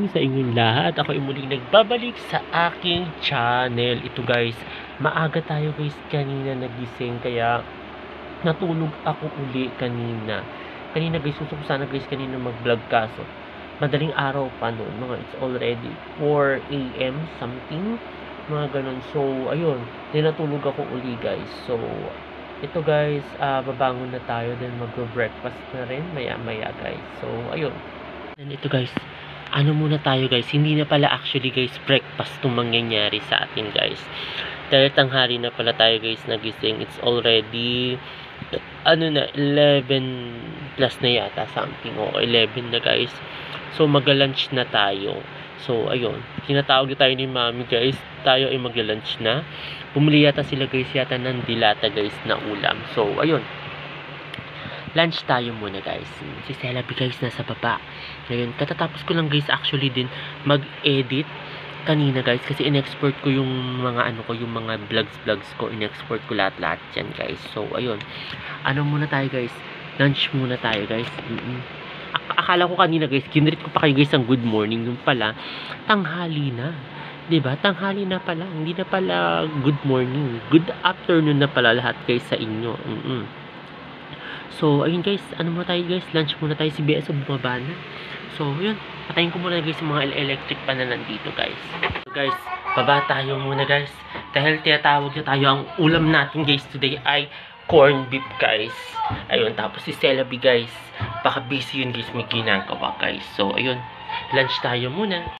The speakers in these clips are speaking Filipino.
morning sa inyong lahat. Ako ay muling nagbabalik sa aking channel. Ito guys, maaga tayo guys kanina nagising kaya natulog ako uli kanina. Kanina guys, gusto ko sana guys kanina mag-vlog kaso madaling araw pa noon. Mga it's already 4 AM something. Mga ganun. So, ayun. Natulog ako uli guys. So, ito guys, babangon na tayo. Then mag-breakfast na rin maya-maya guys. So, ayun. And ito guys, ano muna tayo guys, hindi na pala actually guys breakfast itong mangyayari sa atin guys. Dahil tanghali na pala tayo guys nagising. It's already, 11 plus na yata something. O, 11 na guys. So, mag-lunch na tayo. So, ayun. Tinatawag na tayo ni mami guys. Tayo ay mag-lunch na. Bumili yata sila guys yata ng dilata guys na ulam. So, ayun. Lunch tayo muna guys. Si Celabi guys nasa baba. Ngayon, katatapos ko lang guys actually din mag-edit kanina guys. Kasi in-export ko yung mga yung mga vlogs ko. In-export ko lahat-lahat yan guys. So, ayun. Ano muna tayo guys? Lunch muna tayo guys. Akala ko kanina guys, kinrit ko pa kayo guys ang good morning. Yung pala, tanghali na. 'Di ba? Tanghali na pala. Hindi na pala good morning. Good afternoon na pala lahat guys sa inyo. So, ayun guys, ano muna tayo guys? Lunch muna tayo. Si BSO bumaba na. So, yun. Patayin ko muna guys yung mga electric pan na nandito guys. So, guys, baba tayo muna guys. Dahil tinatawag na tayo, ang ulam natin guys today ay corn beef guys. Ayun, tapos si Celabi guys. Baka busy yun guys, may ginagawa guys. So, ayun. Lunch tayo muna.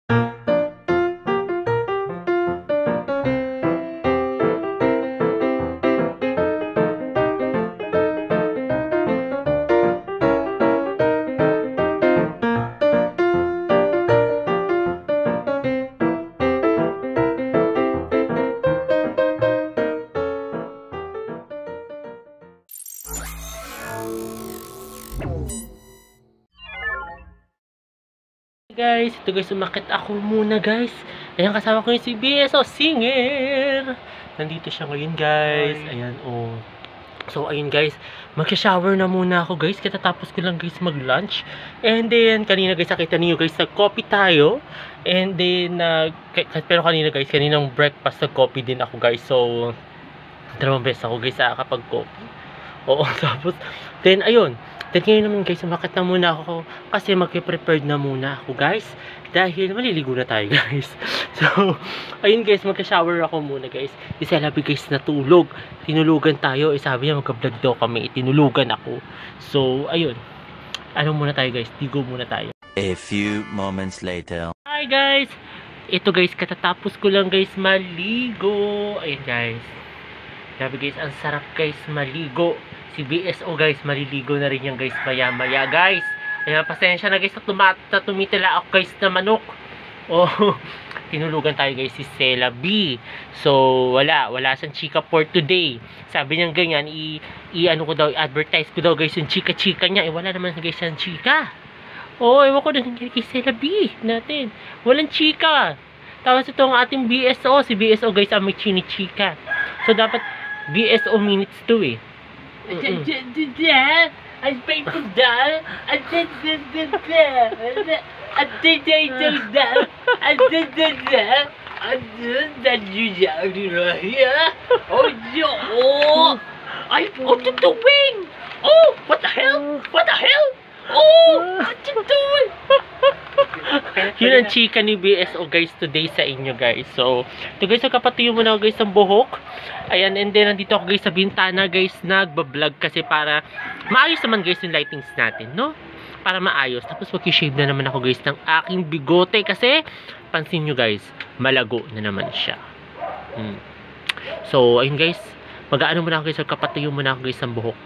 Guys, ito guys, umakit ako muna guys. Ayan, kasama ko yung si BSO Singer. Nandito siya ngayon guys. Ayan, oh. So, ayun guys, mag-shower na muna ako guys. Katatapos ko lang guys mag-lunch. And then, kanina guys, nakita niyo guys, nag-coffee tayo. And then, pero kanina guys, kaninang breakfast, nag-coffee din ako guys. So, 2 beses ako guys kapag coffee. Oo, tapos, then, ayun. Then ngayon naman guys, umakit na muna ako kasi mag-prepared na muna ako guys. Dahil maliligo na tayo guys. So, ayun guys, mag-shower ako muna guys. Si Celabi guys natulog. Tinulugan tayo. Sabi niya mag-vlog daw kami. Tinulugan ako. So, ayun. Ano muna tayo guys? Ligo muna tayo. A few moments later. Hi guys! Ito guys, katatapos ko lang guys maligo. Ayun guys. Sabi guys, ang sarap guys maligo. Si BSO guys, maliligo na rin yan guys maya-maya guys. Ayan, pasensya na guys na tumitila ako guys na manok. Oh, tinulugan tayo guys si Celabi. So, wala siyang chika for today. Sabi niya ganyan, i-advertise ko daw guys yung chika-chika niya. Wala naman guys yung chika. Oh, ewan ko na nangyari kay Celabi natin. Walang chika. Tapos ito ang ating BSO. Si BSO guys ang may chini-chika. So, dapat BSO minutes to eh. Ang paper doll. What you doing? Oh, what the hell? What the hell? Oh, what you doing? Yun ang chika ni BSO guys today sa inyo guys. So, ito guys, kapatuyo mo na guys ang buhok. Ayan, and then nandito ako guys sa bintana guys, nagbablog kasi para maayos naman guys yung lightings natin, no? Para maayos. Tapos mag-shave na naman ako guys ng aking bigote kasi pansin nyo guys, malago na naman siya. So, ayun guys, mag-aano muna ako guys, kapatuyo mo na ako guys ang buhok.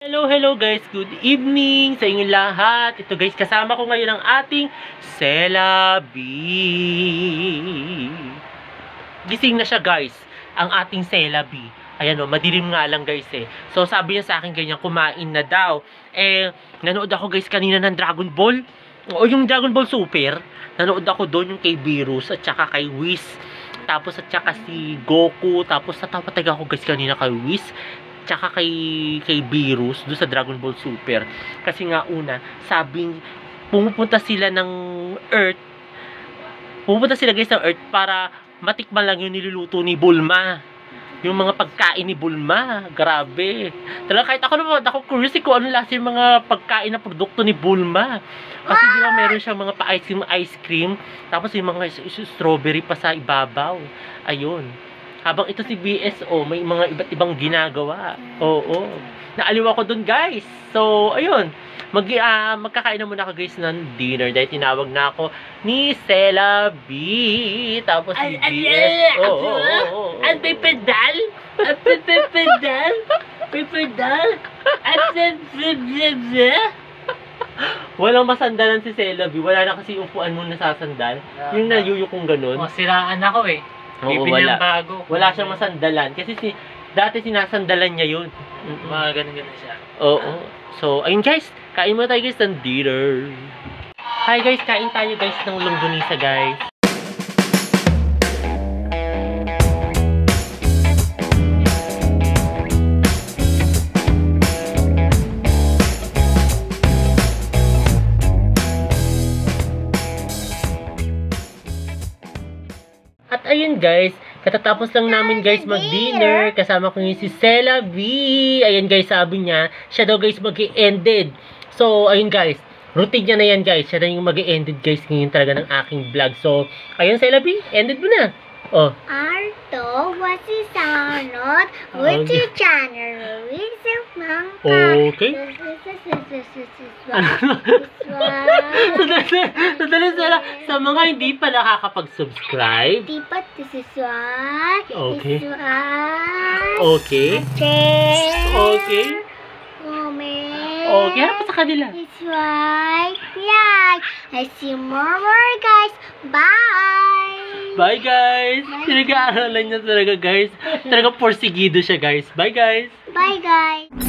Hello guys, good evening sa inyong lahat. Ito guys, kasama ko ngayon ang ating Celabi. Gising na siya guys, ang ating Celabi. Ayan o, madilim nga lang guys eh. So sabi niya sa akin ganyan, kumain na daw. Nanood ako guys kanina ng Dragon Ball. O yung Dragon Ball Super. Nanood ako doon yung kay Virus at saka kay Whis. Tapos at saka si Goku. Tapos natapatag ako guys kanina kay Whis. Tsaka kay Virus doon sa Dragon Ball Super. Kasi nga una, sabing pumupunta sila ng Earth. Pumupunta sila guys ng Earth para matikman lang yung niluluto ni Bulma. Yung mga pagkain ni Bulma. Grabe. Talaga kahit ako naman, ako curious kung ano lasa yung mga pagkain na produkto ni Bulma. Kasi di ba meron siyang mga pa-ice cream. Tapos yung mga strawberry pa sa ibabaw. Ayun. Habang ito si BSO, may mga iba't ibang ginagawa. Oo. Naaliw ako dun, guys. So, ayun. Magkakain na muna ako, guys, ng dinner. Dahil tinawag na ako ni Celabi. Tapos si BSO. Ang pipedal? Ang pipedal? Pipedal? Walang masandalan si Celabi. Wala na kasi upuan mo nasasandal. Yung nayuyukong ganun. O, siraan ako eh. Oo, Bibili ng bago. Wala siyang masandalan. Kasi dati sinasandalan niya yun. Mga ganun-ganun siya. Oo. So, ayun guys. Kain mo tayo guys ng dinner. Hi guys, kain tayo guys ng longganisa guys. At ayun guys, katatapos lang namin guys mag-dinner. Kasama ko yung si Celabi. Ayun guys, sabi niya, siya daw guys mag-ended. So, ayun guys, routine niya na yan guys. Siya na yung mag-ended guys ngayon talaga ng aking vlog. So, ayun Celabi, ended mo na. Oh. Arto, what is sound? Which is channel? Which is Okay. Sandali Sela, sa mga hindi pa nakakapag-subscribe. This is what. Okay. This is what. Okay. Share. Okay. Comment. Okay, harap sa kanila. This is what. Like. I see more guys. Bye. Bye guys! Pinag-aaralan niya talaga guys. Talaga porsigido siya guys. Bye guys! Bye guys.